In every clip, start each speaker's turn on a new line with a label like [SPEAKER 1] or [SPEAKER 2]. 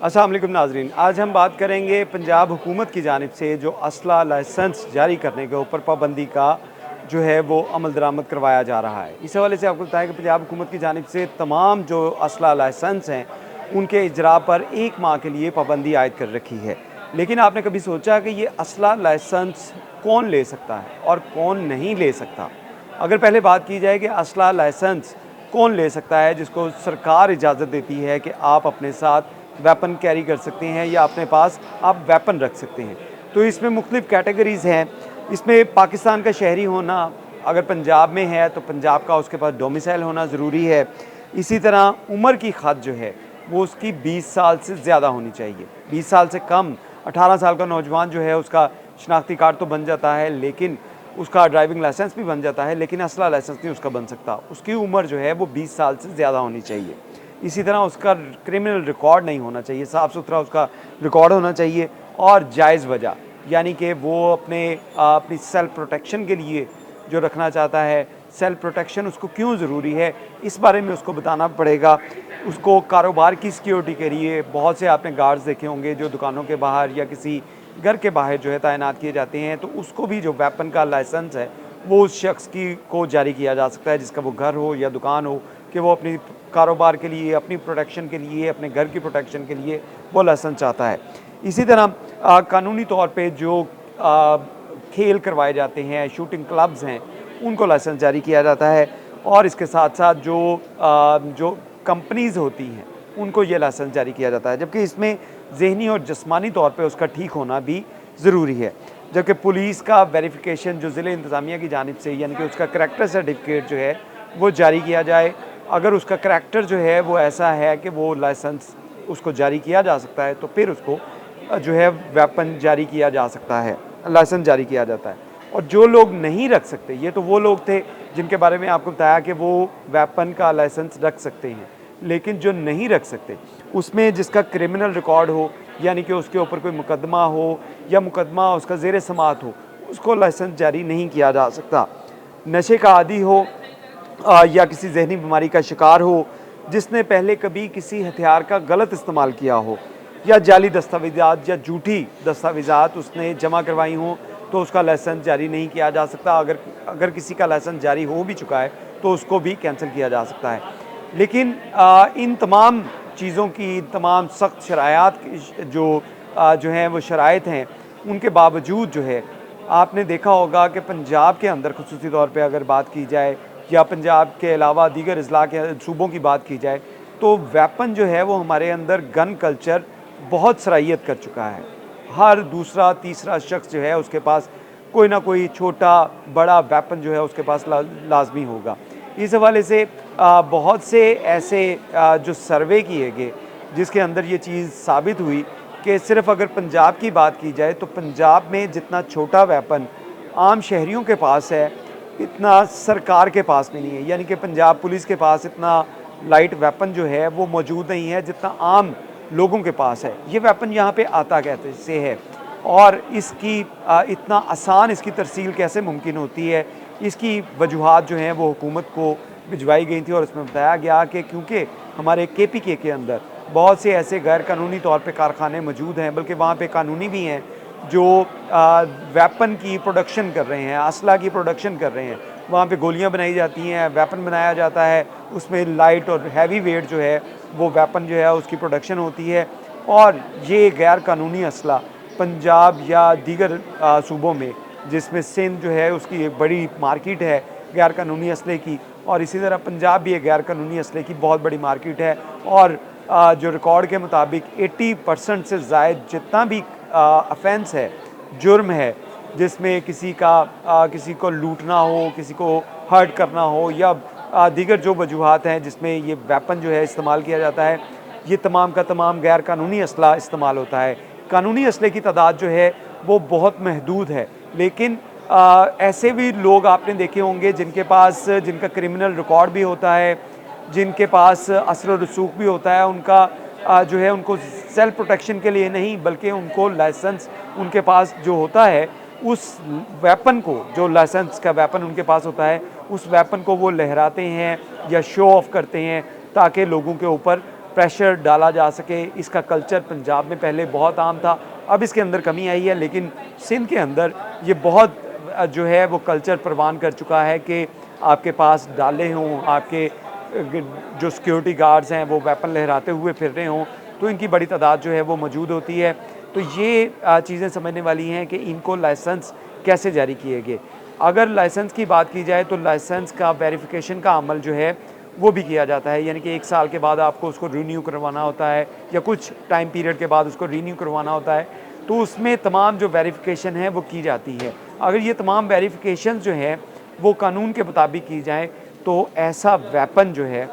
[SPEAKER 1] अस्सलाम वालेकुम नाज़रीन, आज हम बात करेंगे पंजाब हुकूमत की जानिब से जो असला लाइसेंस जारी करने के ऊपर पाबंदी का जो है वो अमल दरामद करवाया जा रहा है। इस हवाले से आपको बताएं कि पंजाब हुकूमत की जानिब से तमाम जो असला लाइसेंस हैं उनके इजरा पर 1 माह के लिए पाबंदी आयद कर रखी है। लेकिन आपने कभी सोचा कि ये असला लाइसेंस कौन ले सकता है और कौन नहीं ले सकता? अगर पहले बात की जाए कि असला लाइसेंस कौन ले सकता है, जिसको सरकार इजाज़त देती है कि आप अपने साथ वेपन कैरी कर सकते हैं या अपने पास आप वेपन रख सकते हैं, तो इसमें मुख्तलिफ़ कैटेगरीज़ हैं। इसमें पाकिस्तान का शहरी होना, अगर पंजाब में है तो पंजाब का उसके पास डोमिसाइल होना ज़रूरी है। इसी तरह उम्र की हद जो है वो उसकी 20 साल से ज़्यादा होनी चाहिए। 20 साल से कम 18 साल का नौजवान जो है उसका शनाख्ती कार्ड तो बन जाता है, लेकिन उसका ड्राइविंग लाइसेंस भी बन जाता है, लेकिन असला लाइसेंस नहीं उसका बन सकता। उसकी उम्र जो है वो 20 साल से ज़्यादा होनी चाहिए। इसी तरह उसका क्रिमिनल रिकॉर्ड नहीं होना चाहिए, साफ़ सुथरा उसका रिकॉर्ड होना चाहिए और जायज़ वजह, यानी कि वो अपनी सेल्फ प्रोटेक्शन के लिए जो रखना चाहता है, सेल्फ प्रोटेक्शन उसको क्यों ज़रूरी है, इस बारे में उसको बताना पड़ेगा। उसको कारोबार की सिक्योरिटी के लिए बहुत से आपने गार्ड्स देखे होंगे जो दुकानों के बाहर या किसी घर के बाहर जो है तैनात किए जाते हैं, तो उसको भी जो वेपन का लाइसेंस है वो उस शख्स को जारी किया जा सकता है जिसका वो घर हो या दुकान हो, कि वो अपनी कारोबार के लिए, अपनी प्रोटेक्शन के लिए, अपने घर की प्रोटेक्शन के लिए वो लाइसेंस चाहता है। इसी तरह कानूनी तौर पे जो खेल करवाए जाते हैं, शूटिंग क्लब्स हैं, उनको लाइसेंस जारी किया जाता है और इसके साथ साथ जो कंपनीज़ होती हैं उनको ये लाइसेंस जारी किया जाता है, जबकि इसमें ज़हनी और जिस्मानी तौर पे उसका ठीक होना भी ज़रूरी है। जबकि पुलिस का वेरिफिकेशन जो ज़िले इंतज़ामिया की जानिब से, यानी कि उसका करैक्टर सर्टिफिकेट जो है वो जारी किया जाए। अगर उसका करैक्टर जो है वो ऐसा है कि वो लाइसेंस उसको जारी किया जा सकता है, तो फिर उसको जो है वेपन जारी किया जा सकता है, लाइसेंस जारी किया जाता है। और जो लोग नहीं रख सकते, ये तो वो लोग थे जिनके बारे में आपको बताया कि वो वेपन का लाइसेंस रख सकते हैं, लेकिन जो नहीं रख सकते उसमें जिसका क्रिमिनल रिकॉर्ड हो, यानी कि उसके ऊपर कोई मुकदमा हो या मुकदमा उसका ज़ेर समाअत हो, उसको लाइसेंस जारी नहीं किया जा सकता। नशे का आदी हो या किसी जहनी बीमारी का शिकार हो, जिसने पहले कभी किसी हथियार का गलत इस्तेमाल किया हो, या जाली दस्तावेज़ात या झूठी दस्तावेज़ात उसने जमा करवाई हों, तो उसका लाइसेंस जारी नहीं किया जा सकता। अगर किसी का लाइसेंस जारी हो भी चुका है तो उसको भी कैंसिल किया जा सकता है। लेकिन इन तमाम चीज़ों की, तमाम सख्त शरायात जो हैं वो शराइत हैं, उनके बावजूद जो है आपने देखा होगा कि पंजाब के अंदर ख़ुसूसी तौर पे अगर बात की जाए या पंजाब के अलावा दीगर अज़ला के सूबों की बात की जाए, तो वेपन जो है वो हमारे अंदर गन कल्चर बहुत सराहियत कर चुका है। हर दूसरा तीसरा शख्स जो है उसके पास कोई ना कोई छोटा बड़ा वेपन जो है उसके पास लाजमी होगा। इस हवाले से बहुत से ऐसे जो सर्वे किए गए जिसके अंदर ये चीज़ साबित हुई कि सिर्फ़ अगर पंजाब की बात की जाए तो पंजाब में जितना छोटा वेपन आम शहरियों के पास है, इतना सरकार के पास भी नहीं है। यानी कि पंजाब पुलिस के पास इतना लाइट वेपन जो है वो मौजूद नहीं है जितना आम लोगों के पास है। ये वेपन यहाँ पे आता कैसे से है और इसकी इतना आसान इसकी तरसील कैसे मुमकिन होती है, इसकी वजूहात जो हैं वो हुकूमत को भिजवाई गई थी और उसमें बताया गया कि क्योंकि हमारे KPK के अंदर बहुत से ऐसे गैर कानूनी तौर पे कारखाने मौजूद हैं, बल्कि वहाँ पे कानूनी भी हैं, जो वेपन की प्रोडक्शन कर रहे हैं, असला की प्रोडक्शन कर रहे हैं। वहाँ पे गोलियाँ बनाई जाती हैं, वेपन बनाया जाता है, उसमें लाइट और हैवी वेट जो है वो वेपन जो है उसकी प्रोडक्शन होती है। और ये गैर कानूनी असला पंजाब या दीगर सूबों में, जिसमें सिंध जो है उसकी एक बड़ी मार्केट है गैर कानूनी असले की, और इसी तरह पंजाब भी एक गैर कानूनी असले की बहुत बड़ी मार्केट है। और जो रिकॉर्ड के मुताबिक 80% से ज़ायद जितना भी ऑफेंस है, जुर्म है, जिसमें किसी को लूटना हो, किसी को हर्ट करना हो या दीगर जो वजूहात हैं जिसमें ये वेपन जो है इस्तेमाल किया जाता है, ये तमाम का तमाम गैर कानूनी असला इस्तेमाल होता है। कानूनी असले की तादाद जो है वो बहुत महदूद है, लेकिन ऐसे भी लोग आपने देखे होंगे जिनका क्रिमिनल रिकॉर्ड भी होता है, जिनके पास असर रसूख भी होता है, उनका जो है उनको सेल्फ प्रोटेक्शन के लिए नहीं बल्कि उनको लाइसेंस उनके पास जो होता है उस वेपन को, जो लाइसेंस का वेपन उनके पास होता है, उस वेपन को वो लहराते हैं या शो ऑफ करते हैं ताकि लोगों के ऊपर प्रेशर डाला जा सके। इसका कल्चर पंजाब में पहले बहुत आम था, अब इसके अंदर कमी आई है, लेकिन सिंध के अंदर ये बहुत जो है वो कल्चर परवान कर चुका है कि आपके पास डाले हों, आपके जो सिक्योरिटी गार्ड्स हैं वो वेपन लहराते हुए फिर रहे हों, तो इनकी बड़ी तादाद जो है वो मौजूद होती है। तो ये चीज़ें समझने वाली हैं कि इनको लाइसेंस कैसे जारी किए गए। अगर लाइसेंस की बात की जाए तो लाइसेंस का वेरिफिकेशन का अमल जो है वो भी किया जाता है, यानी कि 1 साल के बाद आपको उसको रीन्यू करवाना होता है या कुछ टाइम पीरियड के बाद उसको रीन्यू करवाना होता है। तो उसमें तमाम जो वेरिफिकेशन है वो की जाती है। अगर ये तमाम वेरिफिकेशन जो है वो कानून के मुताबिक की जाए तो ऐसा वेपन जो है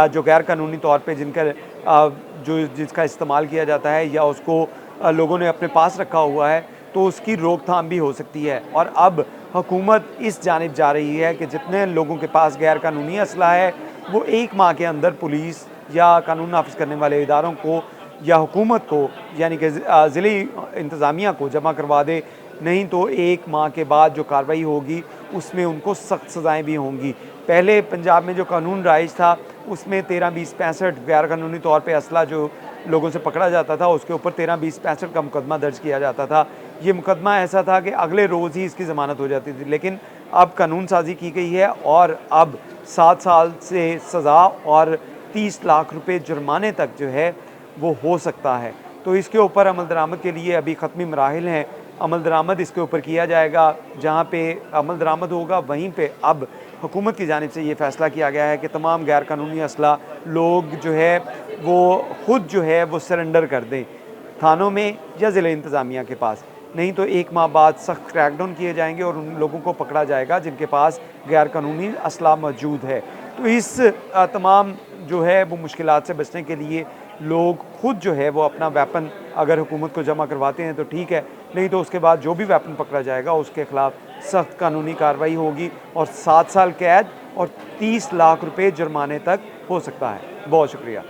[SPEAKER 1] जो गैर कानूनी तौर पे जिसका इस्तेमाल किया जाता है या उसको लोगों ने अपने पास रखा हुआ है, तो उसकी रोकथाम भी हो सकती है। और अब हुकूमत इस जानिब जा रही है कि जितने लोगों के पास गैर कानूनी असला है वो 1 माह के अंदर पुलिस या कानून नाफिज करने वाले इदारों को या हुकूमत को, यानी कि ज़िली इंतज़ामिया को जमा करवा दे, नहीं तो 1 माह के बाद जो कार्रवाई होगी उसमें उनको सख्त सज़ाएँ भी होंगी। पहले पंजाब में जो कानून राइज था उसमें 13, 20, 65 गैर कानूनी तौर पे असला जो लोगों से पकड़ा जाता था उसके ऊपर 13, 20, 65 का मुकदमा दर्ज किया जाता था। ये मुकदमा ऐसा था कि अगले रोज़ ही इसकी ज़मानत हो जाती थी, लेकिन अब कानून साज़ी की गई है और अब 7 साल से सज़ा और 30 लाख रुपए जुर्माने तक जो है वो हो सकता है। तो इसके ऊपर अमल दरामद के लिए अभी ख़त्मी मराहिल हैं। अमल दरामद इसके ऊपर किया जाएगा, जहाँ पे अमल दरामद होगा वहीं पे अब हुकूमत की जानिब से ये फ़ैसला किया गया है कि तमाम गैर कानूनी असला लोग जो है वो ख़ुद जो है वो सरेंडर कर दें थानों में या ज़िला इंतज़ामिया के पास, नहीं तो 1 माह बाद सख्त क्रैकडाउन किए जाएंगे और उन लोगों को पकड़ा जाएगा जिनके पास गैर कानूनी असला मौजूद है। तो इस तमाम जो है वो मुश्किलात से बचने के लिए लोग खुद जो है वो अपना वेपन अगर हुकूमत को जमा करवाते हैं तो ठीक है, नहीं तो उसके बाद जो भी वेपन पकड़ा जाएगा उसके ख़िलाफ़ सख्त कानूनी कार्रवाई होगी और 7 साल कैद और 30 लाख रुपए जुर्माने तक हो सकता है। बहुत शुक्रिया।